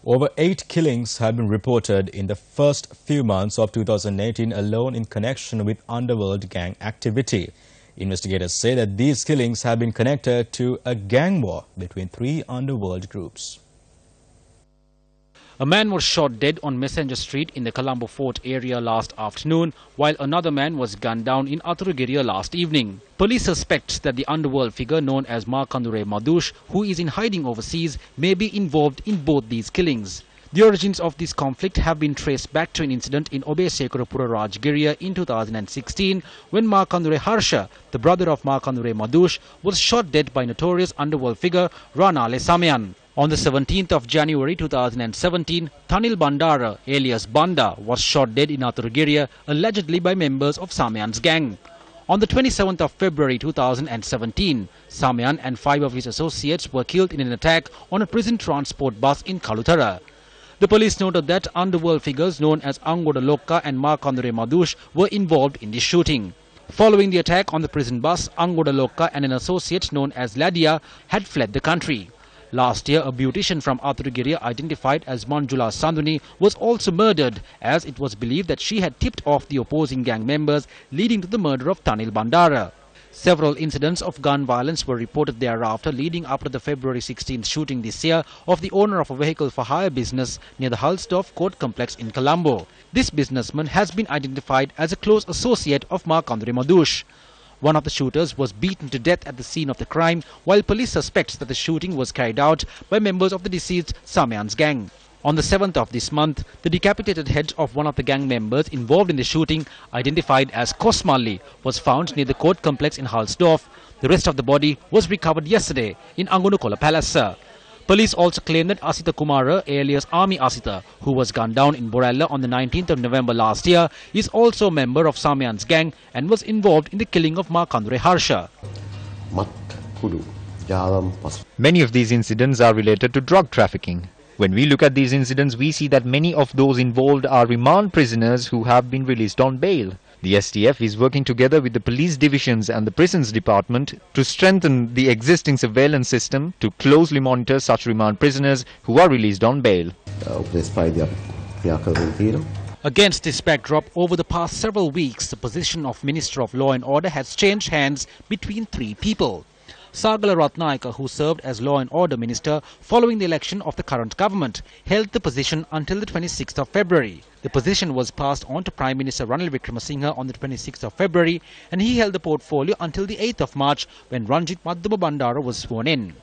Over 8 killings have been reported in the first few months of 2018 alone in connection with underworld gang activity. Investigators say that these killings have been connected to a gang war between 3 underworld groups. A man was shot dead on Messenger Street in the Colombo Fort area last afternoon, while another man was gunned down in Aturugiriya last evening. Police suspect that the underworld figure known as Markandure Madush, who is in hiding overseas, may be involved in both these killings. The origins of this conflict have been traced back to an incident in Obesekarapura Rajgiriya in 2016 when Markandure Harsha, the brother of Markandure Madush, was shot dead by notorious underworld figure Ranale Samayan. On the 17th of January 2017, Thanil Bandara, alias Banda, was shot dead in Aturugiriya, allegedly by members of Samayan's gang. On the 27th of February 2017, Samayan and 5 of his associates were killed in an attack on a prison transport bus in Kalutara. The police noted that underworld figures known as Angoda Lokka and Markandure Madush were involved in this shooting. Following the attack on the prison bus, Angoda Lokka and an associate known as Ladia had fled the country. Last year, a beautician from Aturugiriya identified as Manjula Sanduni was also murdered, as it was believed that she had tipped off the opposing gang members, leading to the murder of Thanil Bandara. Several incidents of gun violence were reported thereafter, leading up to the February 16th shooting this year of the owner of a vehicle for hire business near the Halsdorf Court Complex in Colombo. This businessman has been identified as a close associate of Markandure Madush. One of the shooters was beaten to death at the scene of the crime, while police suspects that the shooting was carried out by members of the deceased Samayan's gang. On the 7th of this month, the decapitated head of one of the gang members involved in the shooting, identified as Kosmalli, was found near the court complex in Halsdorf. The rest of the body was recovered yesterday in Angunukola Palace. Police also claim that Asita Kumara, alias Army Asita, who was gunned down in Borella on the 19th of November last year, is also a member of Samayan's gang and was involved in the killing of Markandure Harsha. Many of these incidents are related to drug trafficking. When we look at these incidents, we see that many of those involved are remand prisoners who have been released on bail. The STF is working together with the police divisions and the prisons department to strengthen the existing surveillance system to closely monitor such remand prisoners who are released on bail. Against this backdrop, over the past several weeks, the position of Minister of Law and Order has changed hands between 3 people. Sagala Ratnayaka, who served as Law and Order Minister following the election of the current government, held the position until the 26th of February. The position was passed on to Prime Minister Ranil Wickremesinghe on the 26th of February, and he held the portfolio until the 8th of March when Ranjit Madhuma Bandara was sworn in.